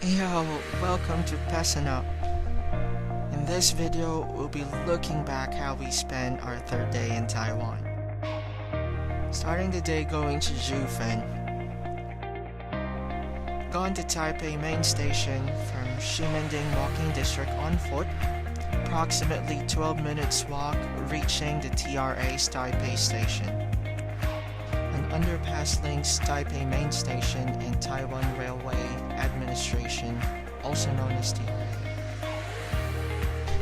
Yo, welcome to Peciknop. In this video, we'll be looking back how we spent our third day in Taiwan. Starting the day going to Jiufen. Gone to Taipei main station from Shillin walking district on foot. Approximately 12 minutes walk, reaching the TRA's Taipei station. An underpass links Taipei main station and Taiwan Railway Administration, also known as TRA.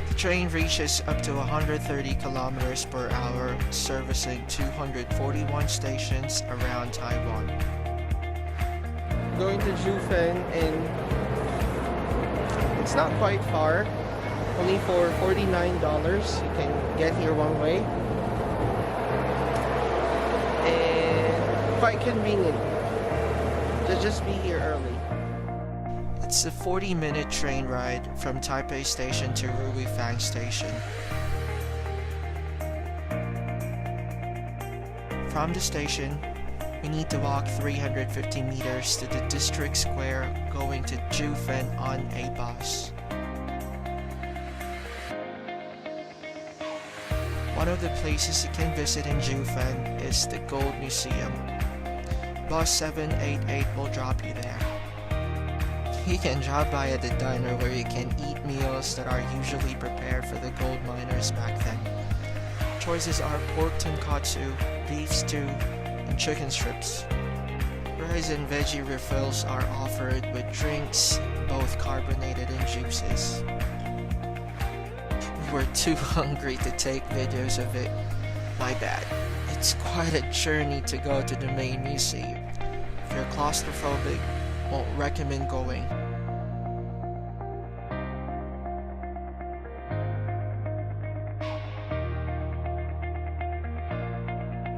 The train reaches up to 130 kilometers per hour, servicing 241 stations around Taiwan. Going to Jiufen, and it's not quite far. Only for $49 you can get here one way. And quite convenient to just be here early. It's a 40-minute train ride from Taipei Station to Ruifang Station. From the station, we need to walk 350 meters to the district square going to Jiufen on a bus. One of the places you can visit in Jiufen is the Gold Museum. Bus 788 will drop you there. You can drop by at the diner where you can eat meals that are usually prepared for the gold miners back then. Choices are pork tonkatsu, beef stew, and chicken strips. Rice and veggie refills are offered with drinks, both carbonated and juices. We were too hungry to take videos of it. My bad. It's quite a journey to go to the main museum. If you're claustrophobic, won't recommend going.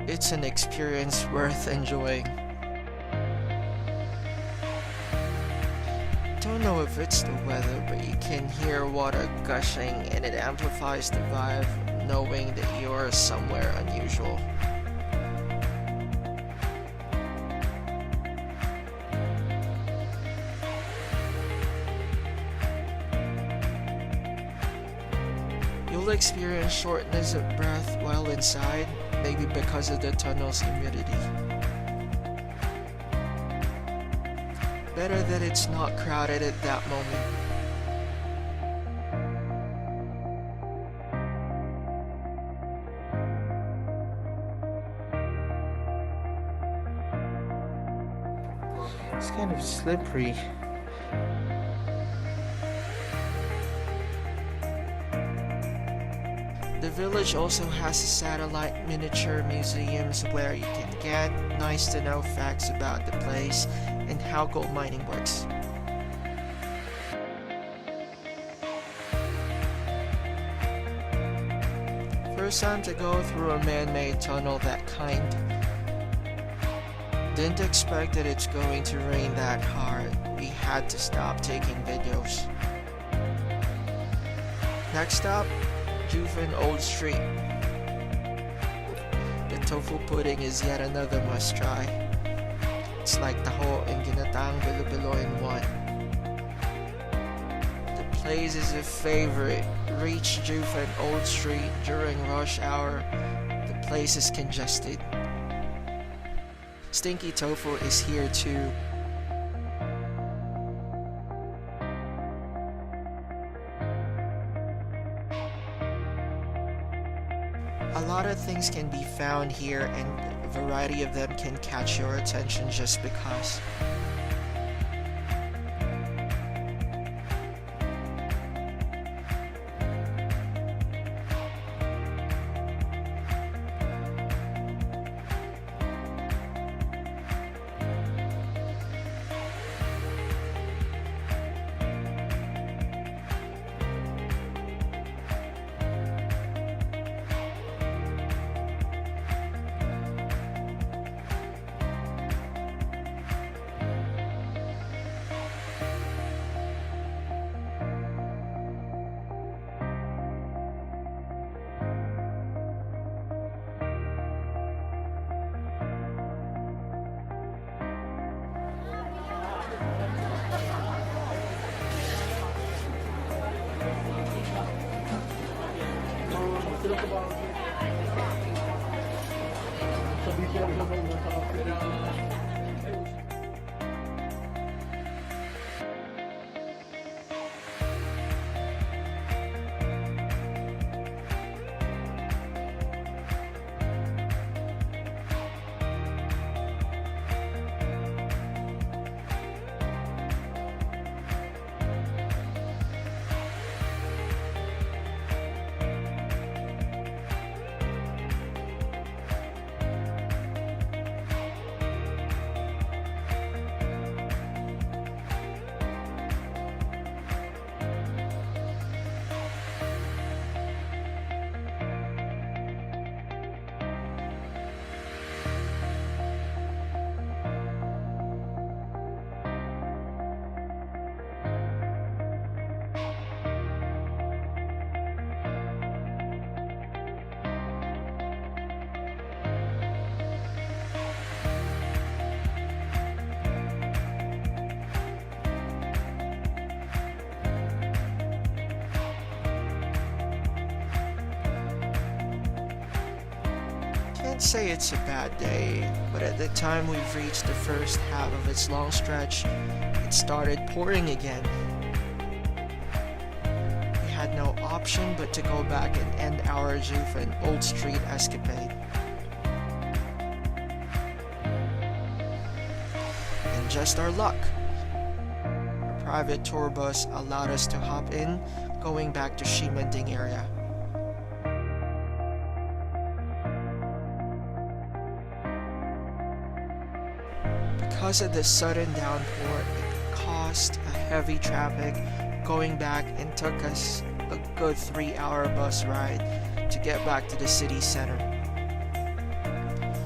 It's an experience worth enjoying. Don't know if it's the weather, but you can hear water gushing and it amplifies the vibe knowing that you're somewhere unusual. You'll experience shortness of breath while inside, maybe because of the tunnel's humidity. Better that it's not crowded at that moment. It's kind of slippery. The village also has satellite miniature museums where you can get nice-to-know facts about the place and how gold mining works. First time to go through a man-made tunnel that kind. Didn't expect that it's going to rain that hard. We had to stop taking videos. Next stop, Jiufen Old Street. The tofu pudding is yet another must try. It's like taho and ginataang bilo-bilo in one. The place is a favorite. Reach Jiufen Old Street during rush hour. The place is congested. Stinky tofu is here too. A lot of things can be found here and a variety of them can catch your attention just because. can't say it's a bad day, but at the time we've reached the first half of its long stretch, it started pouring again. We had no option but to go back and end our Jiufen Old Street escapade. And just our luck, a private tour bus allowed us to hop in, going back to Shillin area. Because of the sudden downpour, it caused a heavy traffic going back and took us a good 3-hour bus ride to get back to the city center.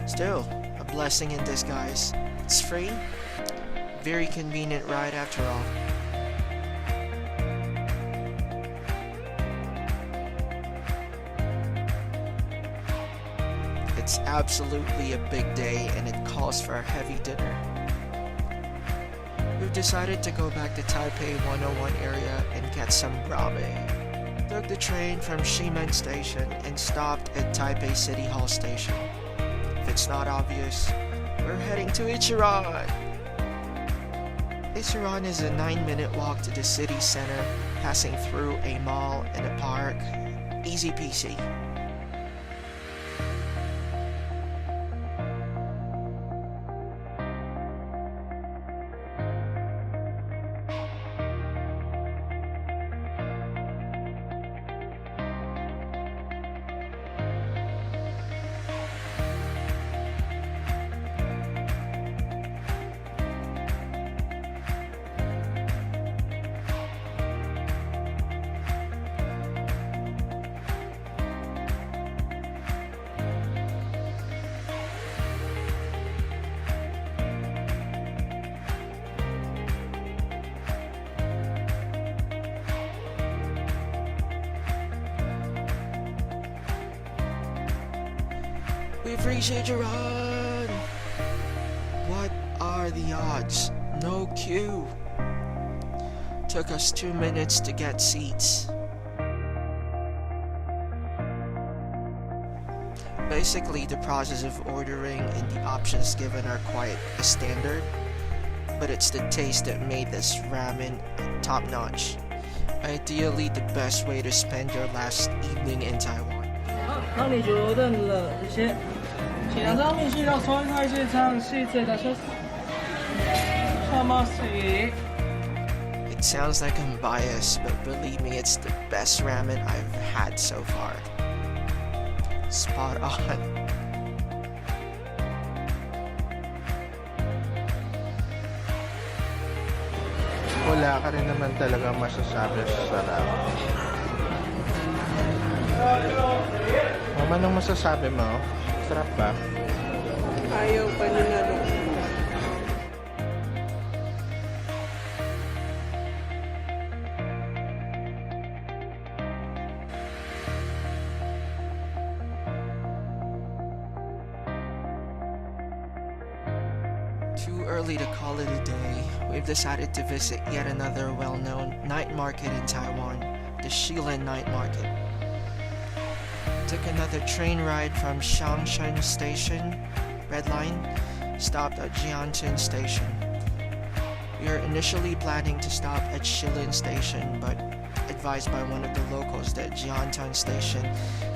Still, a blessing in disguise. It's free, very convenient ride after all. It's absolutely a big day and it calls for a heavy dinner. We've decided to go back to Taipei 101 area and get some ramen. Took the train from Shillin Station and stopped at Taipei City Hall Station. If it's not obvious, we're heading to Ichiran. Ichiran is a 9-minute walk to the city center, passing through a mall and a park. Easy peasy. We've reached Ichiran! What are the odds? No queue. Took us 2 minutes to get seats. Basically, the process of ordering and the options given are quite a standard, but it's the taste that made this ramen top-notch. Ideally, the best way to spend your last evening in Taiwan. 让你久等了，谢谢。请两张明细到收银台现场，谢谢大家。It sounds like I'm biased, but believe me, it's the best ramen I've had so far. Spot on. Wala ka rin naman talaga masasabi sa sarap. Mama, anong masasabi mo? Sarap ba? Ayaw pa niya na doon. Too early to call it a day. We've decided to visit yet another well-known night market in Taiwan, the Shillin night market. Took another train ride from Shangshan Station, Red Line, stopped at Jiufen Station. We were initially planning to stop at Shillin Station, but advised by one of the locals that Jiufen Station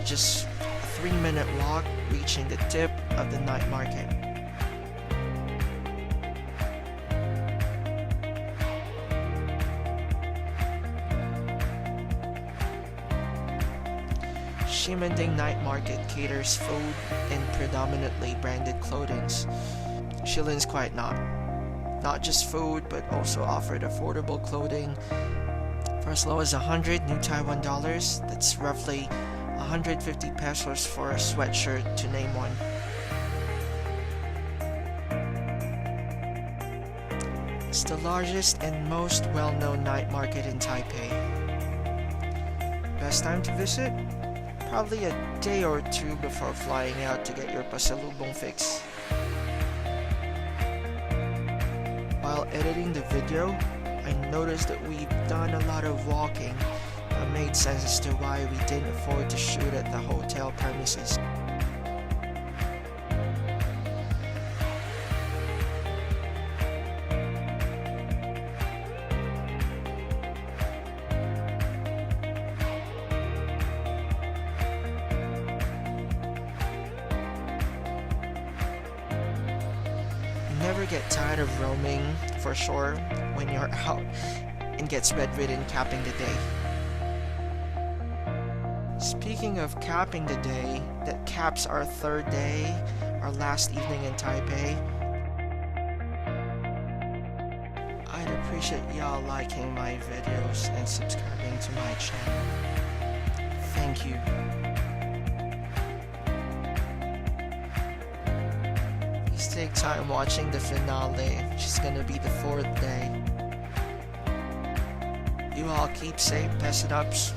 is just a 3-minute walk, reaching the tip of the night market. Shillin night market caters food and predominantly branded clothings. Shillin's quite not just food, but also offered affordable clothing for as low as 100 new Taiwan dollars. That's roughly 150 pesos for a sweatshirt, to name one. It's the largest and most well-known night market in Taipei. Best time to visit? Probably a day or two before flying out to get your pasalubong fix. While editing the video, I noticed that we've done a lot of walking. That made sense as to why we didn't afford to shoot at the hotel premises. never get tired of roaming, for sure, when you're out and gets bedridden capping the day. Speaking of capping the day, that caps our third day, our last evening in Taipei. I'd appreciate y'all liking my videos and subscribing to my channel. Thank you. Please take time watching the finale, which is gonna be the fourth day. You all keep safe, Peciknops.